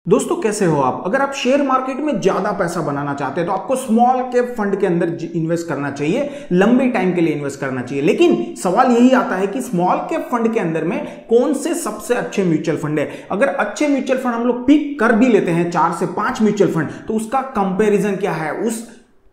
दोस्तों कैसे हो आप। अगर आप शेयर मार्केट में ज्यादा पैसा बनाना चाहते हैं तो आपको स्मॉल कैप फंड के अंदर इन्वेस्ट करना चाहिए, लंबे टाइम के लिए इन्वेस्ट करना चाहिए। लेकिन सवाल यही आता है कि स्मॉल कैप फंड के अंदर में कौन से सबसे अच्छे म्यूचुअल फंड है। अगर अच्छे म्यूचुअल फंड हम लोग पिक कर भी लेते हैं 4 से 5 म्यूचुअल फंड, तो उसका कंपैरिजन क्या है, उस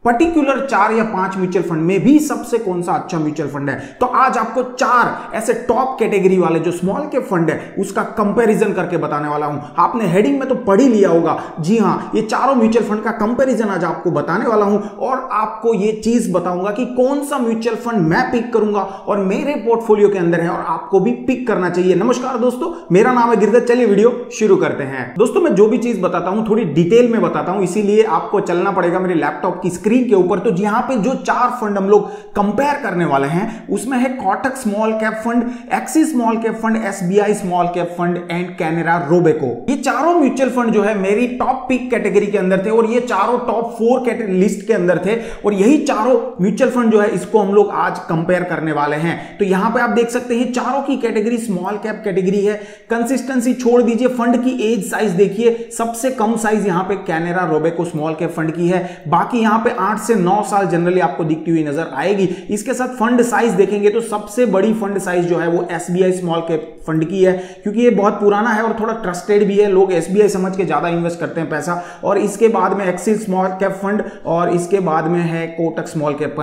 पर्टिकुलर 4 या 5 म्यूचुअल फंड में भी सबसे कौन सा अच्छा म्यूचुअल फंड है। तो आज आपको 4 ऐसे टॉप कैटेगरी वाले जो स्मॉल कैप फंड है उसका कंपैरिजन करके बताने वाला हूं। आपने हेडिंग में तो पढ़ ही लिया होगा, जी हां, ये चारों म्यूचुअल फंड का कंपैरिजन आज आपको बताने वाला हूं और आपको ये चीज बताऊंगा कि कौन सा म्यूचुअल फंड मैं पिक करूंगा और मेरे पोर्टफोलियो के अंदर है और आपको भी पिक करना चाहिए। नमस्कार दोस्तों, मेरा नाम है गिरधर। चलिए वीडियो शुरू करते हैं। दोस्तों मैं जो भी चीज बताता हूं थोड़ी डिटेल में बताता हूं, इसीलिए आपको चलना पड़ेगा मेरे लैपटॉप की स्क्रीन के ऊपर। तो यहां पे जो 4 फंड हम लोग कंपेयर करने वाले हैं उसमें है Kotak small cap fund, axis small cap fund, SBI small cap fund and Canara Robeco. ये चारों म्यूचुअल फंड जो है मेरी टॉप पिक कैटेगरी के अंदर थे और ये चारों टॉप 4 लिस्ट के अंदर थे और यही चारों म्यूचुअल फंड जो है इसको हम लोग आज कंपेयर करने वाले हैं। तो यहां पे आप देख सकते हैं चारों की कैटेगरी स्मॉल कैप कैटेगरी है। कंसिस्टेंसी छोड़ दीजिए, फंड की एज साइज देखिए, सबसे कम साइज यहां पे Canara Robeco small cap fund की है। बाकी यहां पे 8 से 9 साल जनरली आपको दिखती हुई नजर आएगी। इसके साथ फंड साइज देखेंगे तो सबसे बड़ी फंड साइज जो है वो एसबीआई स्मॉल कैप फंड की है, क्योंकि ये बहुत पुराना है और थोड़ा ट्रस्टेड भी है। लोग एसबीआई समझ के ज्यादा इन्वेस्ट करते हैं पैसा। और इसके बाद में एक्सिस स्मॉल कैप फंड और इसके बाद में है कोटक स्मॉल कैप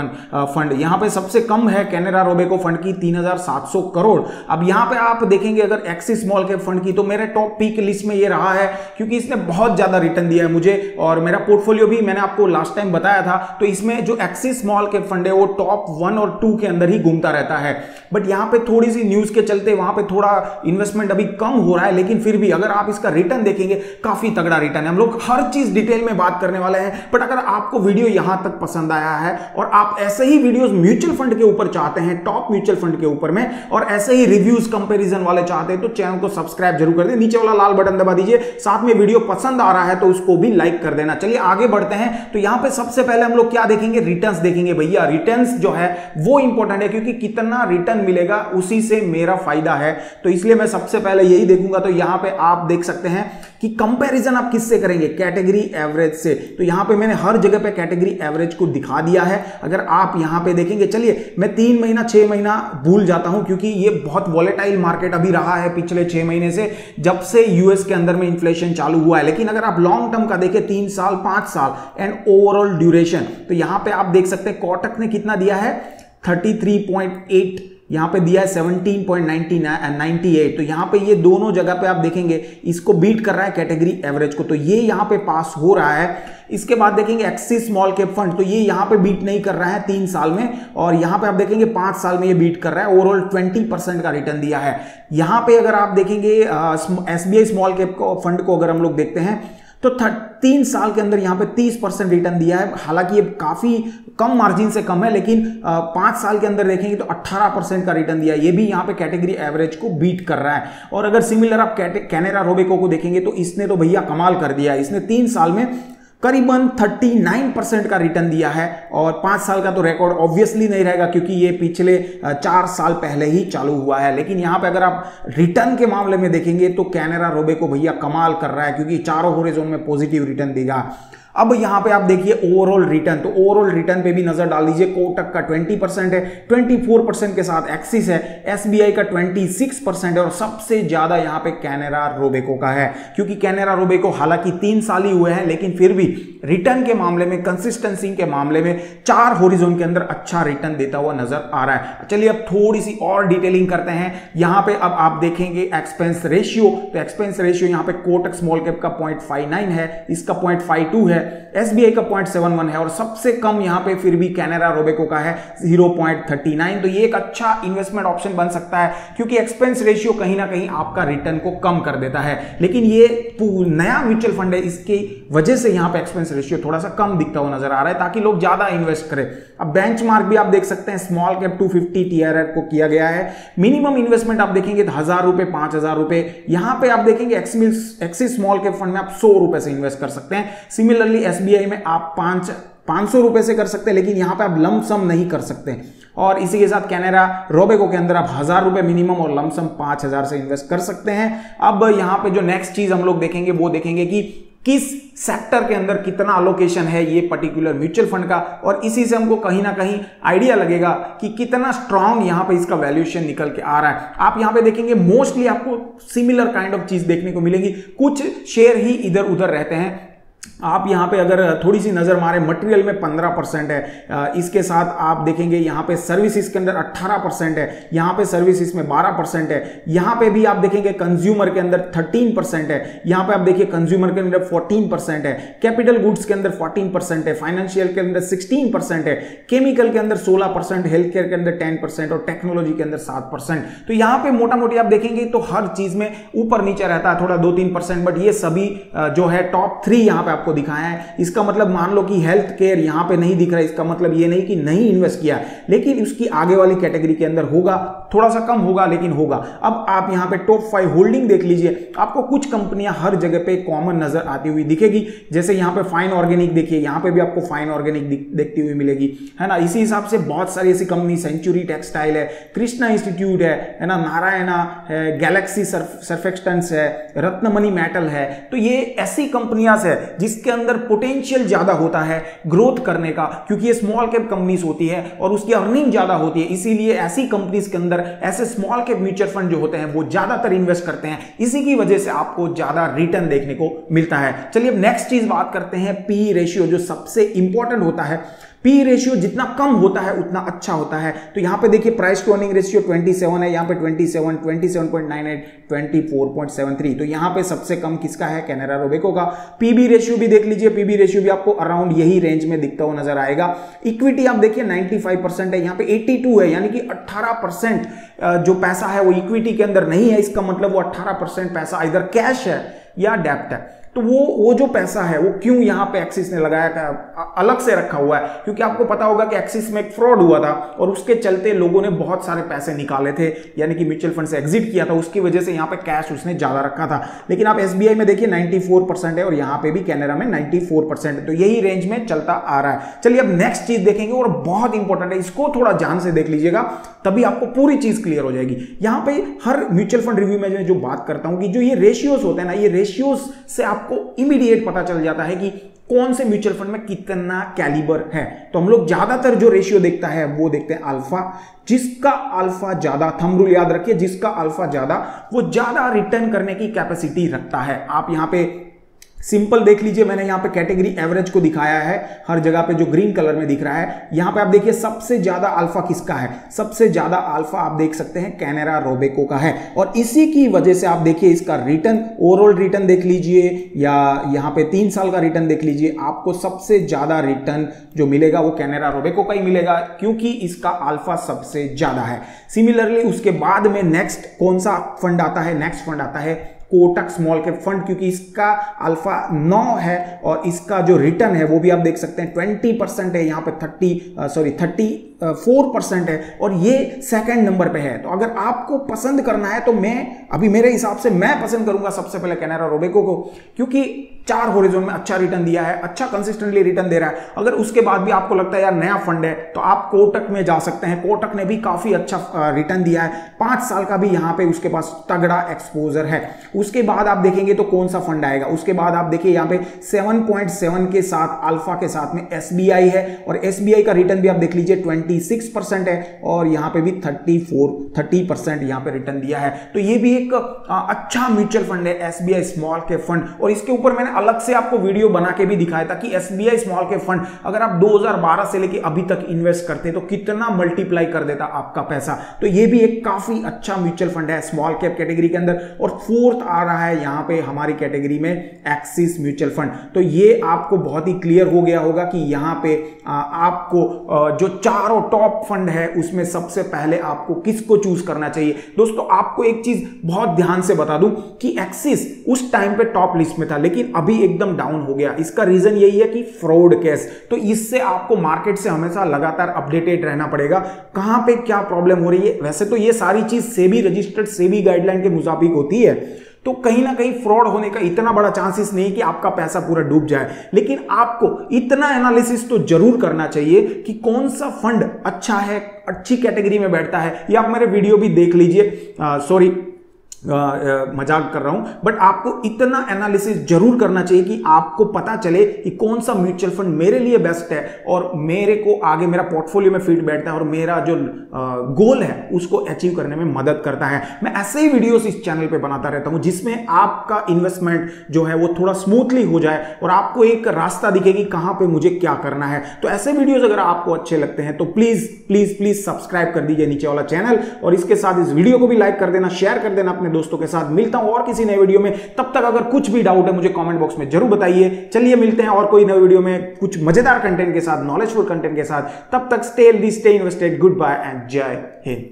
फंड। यहां पे सबसे कम है कैनरा रोबेको फंड की 3700 करोड़। अब यहां पे आप देखेंगे अगर एक्सिस स्मॉल कैप फंड की, तो मेरे टॉप पिक लिस्ट में ये रहा है क्योंकि इसने बहुत ज्यादा रिटर्न दिया है मुझे और मेरा पोर्टफोलियो भी मैंने आपको लास्ट टाइम बताया था। तो इसमें जो एक्सिस स्मॉल कैप फंड है वो टॉप 1 और 2 के अंदर ही घूमता रहता है। बट यहां पे थोड़ी सी न्यूज के चलते वहां पे थोड़ा इन्वेस्टमेंट अभी कम हो रहा है, लेकिन फिर भी अगर आप इसका रिटर्न देखेंगे काफी तगड़ा रिटर्न है। हम लोग हर चीज डिटेल में बात करने वाले हैं। बट अगर आपको वीडियो यहां तक पसंद आया है और आप ऐसे ही वीडियोस म्यूचुअल फंड के ऊपर चाहते हैं, टॉप म्यूचुअल फंड के ऊपर में, और ऐसे ही रिव्यूज कंपैरिजन वाले चाहते हैं, तो चैनल को सब्सक्राइब जरूर कर दें। नीचे वाला लाल बटन दबा दीजिए। साथ में वीडियो पसंद आ रहा है तो उसको भी लाइक कर देना। चलिए आगे बढ़ते हैं। तो यहां पे सबसे पहले हम लोग क्या देखेंगे, रिटर्न्स देखेंगे। भैया रिटर्न्स जो है वो इंपॉर्टेंट है क्योंकि कितना रिटर्न मिलेगा उसी से मेरा फायदा है। तो इसलिए मैं सबसे पहले यही देखूंगा। तो यहां पे आप देख सकते हैं कि कंपैरिजन आप किससे करेंगे, कैटेगरी एवरेज से। तो यहां पे मैंने हर जगह पे कैटेगरी एवरेज को दिखा दिया है। अगर आप यहां पे देखेंगे, चलिए मैं 3 महीना 6 महीना भूल जाता हूं क्योंकि ये बहुत वॉलेटाइल मार्केट अभी रहा है पिछले 6 महीने से, जब से यूएस के अंदर में इन्फ्लेशन चालू हुआ है। लेकिन अगर आप लॉन्ग टर्म का देखें 3 साल 5 साल एंड ओवरऑल ड्यूरेशन, तो यहां पे आप देख सकते हैं कोटक ने कितना दिया है 33.8, यहां पे दिया है 17.98। तो यहां पे ये दोनों जगह पे आप देखेंगे इसको बीट कर रहा है कैटेगरी एवरेज को, तो ये यहां पे पास हो रहा है। इसके बाद देखेंगे एक्सिस स्मॉल कैप फंड, तो ये यहां पे बीट नहीं कर रहा है 3 साल में, और यहां पे आप देखेंगे 5 साल में ये बीट कर रहा है। ओवरऑल 20% का रिटर्न दिया है। यहां पे अगर आप देखेंगे एसबीआई स्मॉल कैप फंड को अगर हम लोग देखते हैं तो 3 साल के अंदर यहां पे 30% रिटर्न दिया है। हालांकि ये काफी कम मार्जिन से कम है, लेकिन 5 साल के अंदर देखेंगे तो 18% का रिटर्न दिया है। ये भी यहां पे कैटेगरी एवरेज को बीट कर रहा है। और अगर सिमिलर आप कैनरा रोबेको को देखेंगे तो इसने तो भैया कमाल कर दिया है। इसने 3 साल में करीबन 39% का रिटर्न दिया है और 5 साल का तो रिकॉर्ड ऑब्वियसली नहीं रहेगा क्योंकि ये पिछले 4 साल पहले ही चालू हुआ है। लेकिन यहां पे अगर आप रिटर्न के मामले में देखेंगे तो कैनरा रोबेको भैया कमाल कर रहा है क्योंकि चारों हॉरिजॉन में पॉजिटिव रिटर्न देगा। अब यहां पे आप देखिए ओवरऑल रिटर्न, तो ओवरऑल रिटर्न पे भी नजर डाल दीजिए। कोटक का 20% है, 24% के साथ एक्सिस है, एसबीआई का 26% है और सबसे ज्यादा यहां पे कैनरा रोबेको का है, क्योंकि कैनरा रोबेको हालांकि 3 साल ही हुए हैं लेकिन फिर भी रिटर्न के मामले में, कंसिस्टेंसी के मामले में 4 हॉरिजॉन के अंदर अच्छा रिटर्न देता हुआ नजर आ रहा है। चलिए अब थोड़ी सी और डिटेलिंग करते हैं। यहां पे अब आप देखेंगे एक्सपेंस रेशियो, तो एक्सपेंस रेशियो यहां पे कोटक स्मॉल कैप का 0.59 है, इसका 0.52 है, एसबीआई का 0.71 है और सबसे कम यहां पे फिर भी कैनरा रोबेको का है 0.39। तो ये एक अच्छा इन्वेस्टमेंट ऑप्शन बन सकता है क्योंकि एक्सपेंस रेशियो कहीं ना कहीं आपका रिटर्न को कम कर देता है। लेकिन ये नया म्यूचुअल फंड है, इसकी वजह से यहां पे एक्सपेंस रेशियो थोड़ा सा कम दिखता हुआ नजर आ रहा है ताकि लोग ज्यादा इन्वेस्ट करें। अब बेंचमार्क भी आप देख सकते हैं, स्मॉल कैप 250 टीआरआर को किया गया है। मिनिमम इन्वेस्टमेंट आप देखेंगे 1000 रुपए, 5000 रुपए। यहां पे आप देखेंगे एक्सिस स्मॉल कैप फंड में आप 100 रुपए से इन्वेस्ट कर सकते हैं। सिमिलरली एसबीआई में आप 500 रुपए से कर सकते हैं, लेकिन यहां पे आप लमसम नहीं कर सकते। और इसी के साथ कैनेरा रोबेको के अंदर आप 1000 रुपए मिनिमम और लमसम 5000 से इन्वेस्ट कर सकते हैं। अब यहां पे जो नेक्स्ट चीज हम लोग देखेंगे वो देखेंगे कि किस सेक्टर के अंदर कितना अलोकेशन है ये पर्टिकुलर म्यूचुअल फंड का, और इसी से हमको कहीं ना कहीं आइडिया लगेगा कि कितना स्ट्रांग यहां पे इसका वैल्यूएशन निकल के आ रहा है। आप यहां पे देखेंगे मोस्टली आपको सिमिलर काइंड ऑफ चीज देखने को मिलेगी, कुछ शेयर ही इधर उधर रहते हैं। आप यहां पे अगर थोड़ी सी नजर मारे, मटेरियल में 15% है, इसके साथ आप देखेंगे यहां पे सर्विसेज के अंदर 18% है, यहां पे सर्विसेज में 12% है, यहां पे भी आप देखेंगे कंज्यूमर के अंदर 13% है, यहां पे आप देखिए कंज्यूमर के अंदर 14% है, कैपिटल गुड्स के अंदर 14% है, फाइनेंशियल के अंदर 16% है, केमिकल के अंदर 16%, हेल्थ केयर के अंदर 10% और टेक्नोलॉजी के अंदर 7%। तो यहां पे मोटा मोटी आप देखेंगे तो हर चीज में ऊपर नीचे रहता है, थोड़ा 2-3%, बट ये सभी जो है टॉप 3 यहां पे आपको दिखाया है। इसका मतलब मान लो कि हेल्थ केयर यहां पे नहीं दिख रहा है, इसका मतलब ये नहीं कि नहीं इन्वेस्ट किया, लेकिन उसकी आगे वाली कैटेगरी के अंदर होगा, थोड़ा सा कम होगा लेकिन होगा। अब आप यहां पे टॉप 5 होल्डिंग देख लीजिए, आपको कुछ कंपनियां हर जगह पे कॉमन नजर आती हुई दिखेगी। जैसे यहां पे फाइन ऑर्गेनिक देखिए, यहां पे भी आपको फाइन ऑर्गेनिक देखती हुई मिलेगी, है ना। इसी हिसाब से बहुत सारी ऐसी कंपनी, सेंचुरी टेक्सटाइल है, कृष्णा इंस्टीट्यूट है ना, नारायणा है, गैलेक्सी सर्फेक्टेंट्स है, रत्नमणि मेटल है। तो ये ऐसी कंपनियां है जिसके अंदर पोटेंशियल ज्यादा होता है ग्रोथ करने का, क्योंकि ये स्मॉल कैप कंपनीज होती है और उसकी अर्निंग ज्यादा होती है, इसीलिए ऐसी कंपनीज के अंदर ऐसे स्मॉल कैप म्यूचुअल फंड जो होते हैं वो ज्यादातर इन्वेस्ट करते हैं। इसी की वजह से आपको ज्यादा रिटर्न देखने को मिलता है। चलिए अब नेक्स्ट चीज बात करते हैं पी रेशियो, जो सबसे इंपॉर्टेंट होता है। पी रेशियो जितना कम होता है उतना अच्छा होता है। तो यहां पे देखिए प्राइस टू अर्निंग रेशियो 27 है, यहां पे 27, 27.98, 24.73। तो यहां पे सबसे कम किसका है? कैनेरा रोबेको का। पीबी रेशियो भी देख लीजिए, पीबी रेशियो भी आपको अराउंड यही रेंज में दिखता हुआ नजर आएगा। इक्विटी आप देखिए 95% है, यहां पे 82 है, यानी कि 18% जो पैसा है वो इक्विटी के अंदर नहीं है। इसका मतलब वो 18% पैसा इधर कैश है या डेब्ट है। तो वो जो पैसा है वो क्यों यहां पे एक्सिस ने लगाया, अलग से रखा हुआ है? क्योंकि आपको पता होगा कि एक्सिस में एक फ्रॉड हुआ था और उसके चलते लोगों ने बहुत सारे पैसे निकाले थे, यानी कि म्यूचुअल फंड से एग्जिट किया था, उसकी वजह से यहां पे कैश उसने ज्यादा रखा था। लेकिन आप एसबीआई में देखिए 94% है और यहां पे भी कैनेरा में 94% है। तो यही रेंज में चलता आ रहा है। चलिए अब नेक्स्ट चीज देखेंगे और बहुत इंपॉर्टेंट है, इसको थोड़ा ध्यान से देख लीजिएगा, तभी आपको पूरी चीज क्लियर हो जाएगी। यहां पे हर म्यूचुअल फंड रिव्यू में जो बात करता हूं कि जो ये रेशियोज होते हैं ना, ये रेशियोज से आपको इमीडिएट पता चल जाता है कि कौन से म्यूचुअल फंड में कितना कैलिबर है। तो हम लोग ज्यादातर जो रेशियो देखता है वो देखते हैं अल्फा। जिसका अल्फा ज्यादा, थंब रूल याद रखिए, जिसका अल्फा ज्यादा वो ज्यादा रिटर्न करने की कैपेसिटी रखता है। आप यहां पे सिंपल देख लीजिए, मैंने यहां पे कैटेगरी एवरेज को दिखाया है हर जगह पे, जो ग्रीन कलर में दिख रहा है। यहां पे आप देखिए सबसे ज्यादा अल्फा किसका है? सबसे ज्यादा अल्फा आप देख सकते हैं कैनेरा रोबेको का है। और इसी की वजह से आप देखिए इसका रिटर्न, ओवरऑल रिटर्न देख लीजिए या यहां पे 3 साल का रिटर्न देख लीजिए, आपको सबसे ज्यादा रिटर्न जो मिलेगा वो कैनेरा रोबेको का ही मिलेगा, क्योंकि इसका अल्फा सबसे ज्यादा है। सिमिलरली उसके बाद में नेक्स्ट कौन सा फंड आता है? नेक्स्ट फंड आता है कोटक स्मॉल कैप फंड, क्योंकि इसका अल्फा 9 है और इसका जो रिटर्न है वो भी आप देख सकते हैं 20% है, यहाँ पे 34% है और ये सेकंड नंबर पे है। तो अगर आपको पसंद करना है तो अभी मेरे हिसाब से मैं पसंद करूंगा सबसे पहले कैनेरा रोबेको को, क्योंकि 4 होरिजोन में अच्छा रिटर्न दिया है, अच्छा कंसिस्टेंटली रिटर्न दे रहा है। अगर उसके बाद भी आपको लगता है यार नया फंड है तो आप कोटक में जा सकते हैं। कोटक ने भी काफी अच्छा रिटर्न दिया है, 5 साल का भी यहाँ पे उसके पास तगड़ा एक्सपोजर है। उसके बाद आप देखेंगे तो कौन सा फंड आएगा? उसके बाद आप देखिए यहाँ पे 7.7 के साथ अल्फा के साथ में एसबीआई है और एसबीआई का रिटर्न भी आप देख लीजिए 26% है और यहाँ पे भी 30% यहाँ पे रिटर्न दिया है। तो ये भी एक अच्छा म्यूचुअल फंड है एसबीआई स्मॉल कैप फंड। और इसके ऊपर मैंने अलग से आपको वीडियो बना के भी दिखाया था कि एसबीआई स्मॉल कैप फंड अगर आप 2012 से लेके अभी तक इन्वेस्ट करते तो कितना मल्टीप्लाई कर देता आपका पैसा। तो ये भी एक काफी अच्छा म्यूचुअल फंड है स्मॉल कैप कैटेगरी के अंदर। और फोर्थ आ रहा है यहां पे हमारी कैटेगरी में एक्सिस म्यूचुअल फंड। तो ये आपको बहुत ही क्लियर हो गया होगा कि यहां पे आपको जो चारों टॉप फंड है उसमें सबसे पहले आपको किसको चूज करना चाहिए। दोस्तों आपको एक चीज बहुत ध्यान से बता दूं कि एक्सिस उस टाइम पे टॉप लिस्ट में था लेकिन अभी एकदम डाउन हो गया। इसका रीजन यही है कि फ्रॉड केस। तो इससे आपको मार्केट से हमेशा लगातार अपडेटेड रहना पड़ेगा, कहां पे क्या प्रॉब्लम हो रही है। वैसे तो ये सारी चीज सेबी रजिस्टर्ड, सेबी गाइडलाइन के मुताबिक होती है। तो तो कहीं ना कहीं फ्रॉड होने का इतना बड़ा चांसेस नहीं कि आपका पैसा पूरा डूब जाए, लेकिन आपको इतना एनालिसिस तो जरूर करना चाहिए कि कौन सा फंड अच्छा है, अच्छी कैटेगरी में बैठता है। या आप मेरे वीडियो भी देख लीजिए, सॉरी मजाक कर रहा हूं, बट आपको इतना एनालिसिस जरूर करना चाहिए कि आपको पता चले कि कौन सा म्यूचुअल फंड मेरे लिए बेस्ट है और मेरे को आगे मेरा पोर्टफोलियो में फिट बैठता है और मेरा जो गोल है उसको अचीव करने में मदद करता है। मैं ऐसे ही वीडियोस इस चैनल पे बनाता रहता हूं जिसमें आपका इन्वेस्टमेंट जो है वो थोड़ा स्मूथली हो जाए और आपको एक रास्ता दिखे कि कहां पे मुझे क्या करना है। तो ऐसे वीडियोस अगर आपको अच्छे लगते हैं तो प्लीज प्लीज प्लीज सब्सक्राइब कर दीजिए नीचे वाला चैनल, और इसके साथ इस वीडियो को भी लाइक कर देना, शेयर कर देना अपने दोस्तों के साथ। मिलता हूं और किसी नए वीडियो में, तब तक अगर कुछ भी डाउट है मुझे कमेंट बॉक्स में जरूर बताइए। चलिए मिलते हैं और कोई नए वीडियो में कुछ मजेदार कंटेंट के साथ, नॉलेजफुल कंटेंट के साथ। तब तक stay healthy, stay invested, good bye and जय हिंद।